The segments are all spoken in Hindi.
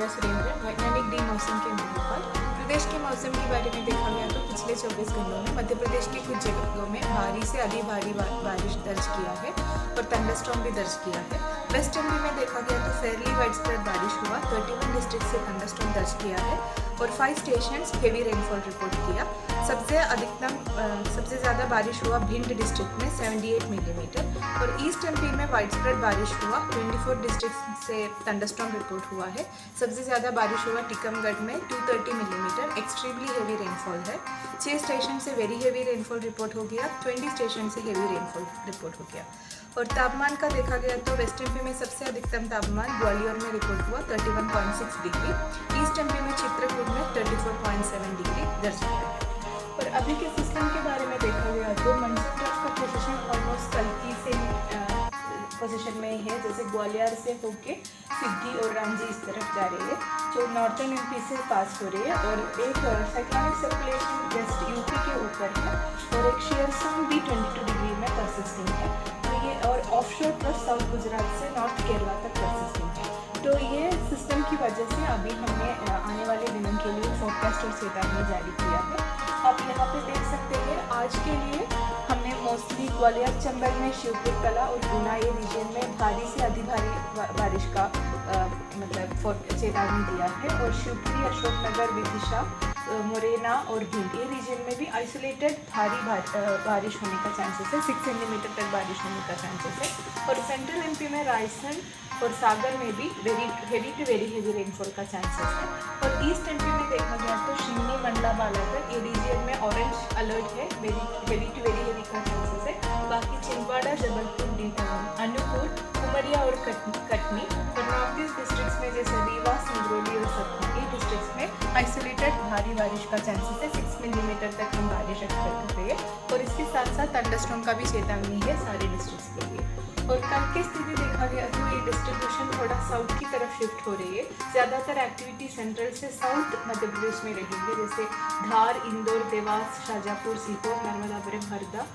सुरेंद्र, वैज्ञानिक डी मौसम के भोपाल। प्रदेश के मौसम के बारे में देखा गया तो पिछले 24 घंटों में मध्य प्रदेश के कुछ जगहों में भारी से अति भारी बारिश दर्ज किया है और थंडरस्टॉर्म भी दर्ज किया है। वेस्ट एमपी में देखा गया तो फेयरली वाइडस्प्रेड बारिश हुआ, 31 डिस्ट्रिक्ट से थंडरस्टॉर्म दर्ज किया है और 5 स्टेशंस हेवी रेनफॉल रिपोर्ट किया। सबसे ज़्यादा बारिश हुआ भिंड डिस्ट्रिक्ट में 78 मिलीमीटर और ईस्ट एमपी में वाइडस्प्रेड बारिश हुआ, 24 डिस्ट्रिक्ट से थंडरस्टॉर्म रिपोर्ट हुआ है। सबसे ज़्यादा बारिश हुआ टीकमगढ़ में 230 मिलीमीटर, एक्सट्रीमली हेवी रेनफॉल है। 6 स्टेशन से वेरी हेवी रेनफॉल रिपोर्ट हो गया, 20 स्टेशन से हेवी रेनफॉल रिपोर्ट हो गया। और तापमान का देखा गया तो वेस्ट एमपी में सबसे अधिकतम तापमान ग्वालियर में रिपोर्ट हुआ 31.6 डिग्री, ईस्ट एमपी में चित्रकूट में 34.7 डिग्री दर्ज किया है। और अभी के सिस्टम के बारे में देखा गया तो मानसून ट्रफ का पोजीशन ऑलमोस्ट कल्की से पोजीशन में है, जैसे ग्वालियर से होके सिद्धि और रांझी इस तरफ जा रही है, जो नॉर्थन यूपी से पास हो रही है। और एक साइक्लोनिक सर्कुलेशन वेस्ट यूपी के ऊपर है और एक शेयर जोन भी 22 डिग्री में परसिस्टिंग है। तो ये और ऑफशोर ट्रफ साउथ गुजरात से नॉर्थ केरला तक परसिस्टिंग है। तो ये सिस्टम की वजह से अभी हमने आने वाले दिनों के लिए फोरकास्ट और चेतावनी जारी किया है। आप यहाँ पे देख सकते हैं आज के लिए हमने मोस्टली ग्वालियर, चंबल में शिवपुर कला और गुना ये रीजन में भारी से अति भारी बारिश का चेतावनी दिया है और शिवपुरी, अशोकनगर, विदिशा, मुरैना और भिंड ये रीजन में भी आइसोलेटेड भारी बारिश होने का चांसेस है, 6 सेंटीमीटर तक बारिश होने का चांसेस है। और सेंट्रल एमपी में रायसेन और सागर में भी very to very heavy rainfall का चांसेस है। और ईस्ट एमपी में देखा गया तो शिवनी, मंडला, बालाघाट ये रीजन में ऑरेंज अलर्ट है, वेरी टू वेरी हेवी का चांसेस है। बाकी छिंदवाड़ा, जबलपुर, अनूपपुर, उमरिया और कटनी और नॉर्थ ईस्ट डिस्ट्रिक्ट्स में जैसे रीवा, सिंगरौली और सतना ये डिस्ट्रिक्ट्स में आइसोलेटेड भारी बारिश का चांसेस है, 6 मिलीमीटर तक हम बारिश एक्सपेक्ट कर रहे हैं। और इसके साथ साथ थंडरस्टॉर्म का भी चेतावनी है सारे डिस्ट्रिक्ट्स के लिए। और कल की स्थिति देखा गया तो ये डिस्ट्रीब्यूशन थोड़ा साउथ की तरफ शिफ्ट हो रही है, ज़्यादातर एक्टिविटी सेंट्रल से साउथ मध्य प्रदेश में रहेंगे, जैसे धार, इंदौर, देवास, शाजापुर, सीहोर, नर्मदापुरम, हरदा,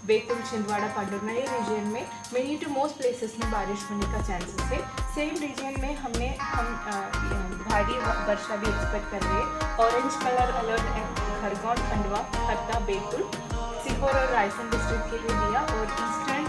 बैतूल, छिंदवाड़ा, पांडुरना ये रीजन में मेनी टू मोस्ट प्लेसेस में बारिश होने का चांसेस है। सेम रीजन में हम भारी वर्षा भी एक्सपेक्ट कर रहे हैं। Orange colour alert Khargone, Khandwa, Harda, Betul, Sehore और रायसेन डिस्ट्रिक्ट के लिए दिया और ईस्टर्न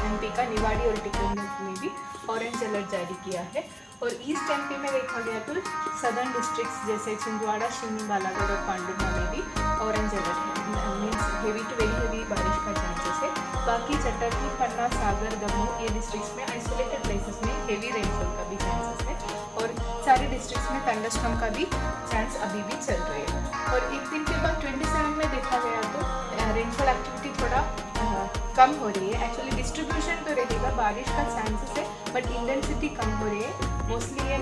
एमपी का निवाड़ी और टिकमगढ़ में भी ऑरेंज अलर्ट जारी किया है। और ईस्ट एमपी में देखा गया तो सदर्न डिस्ट्रिक्ट्स जैसे छिंदवाड़ा, शिवनी, बालाघाट और पांडुरना में भी ऑरेंज अलर्ट है, means heavy to very heavy बारिश का चांसेस है। बाकी चटर्नी, पन्ना, सागर, दमोह ये डिस्ट्रिक्ट्स में आइसोलेटेड प्लेसेस में हेवी रेनफॉल का भी चांसेस है और सारे डिस्ट्रिक्ट्स में थंडरस्टॉर्म का भी चांस अभी भी चल रही है। और एक दिन के बाद 27 में देखा गया तो रेनफॉल एक्टिविटी थोड़ा कम हो रही है। एक्चुअली डिस्ट्रीब्यूशन तो रहेगा, बारिश का चांसेस है बट इंटेंसिटी कम हो रही है। मोस्टली ये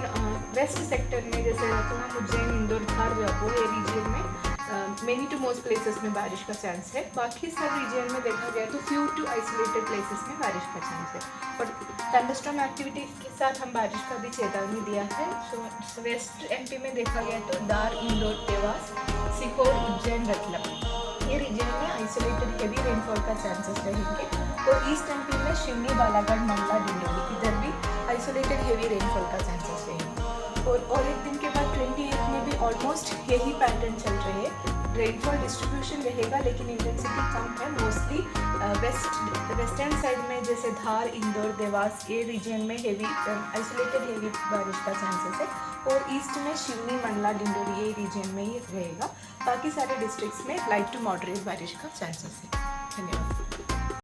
वेस्ट सेक्टर में जैसे रतलाम, उज्जैन, इंदौर, धार, जयपुर ये रीजन में मेनी टू मोस्ट प्लेसेस में बारिश का चांस है। बाकी सब रीजन में देखा गया तो फ्यू टू आइसोलेटेड प्लेसेस में बारिश का चांस है। और थंडरस्टॉर्म एक्टिविटी के साथ हम बारिश का भी चेतावनी दिया है। सो वेस्ट एमपी में देखा गया तो दार, इंदौर, देवास, सीहोर, उज्जैन, रतलाम ये रीजन में आइसोलेटेड हेवी रेनफॉल का चांसेस रहेंगे। और ईस्ट एमपी में शिवनी, बालाघाट, मंडला, डिंडोली इधर भी आइसोलेटेड हेवी रेनफॉल का चांसेस रहेंगे। और एक दिन के बाद 28 में भी ऑलमोस्ट यही पैटर्न चल रहे हैं। रेनफॉल डिस्ट्रीब्यूशन रहेगा लेकिन इंटेंसिटी कम है। मोस्टली वेस्टर्न साइड में जैसे धार, इंदौर, देवास ये रीजन में हेवी आइसोलेटेड हेवी बारिश का चांसेस है। और ईस्ट में शिवनी, मंडला, डिंडोरी ये रीजन में ही रहेगा। बाकी सारे डिस्ट्रिक्ट्स में लाइट टू मॉडरेट बारिश का चांसेस है। धन्यवाद।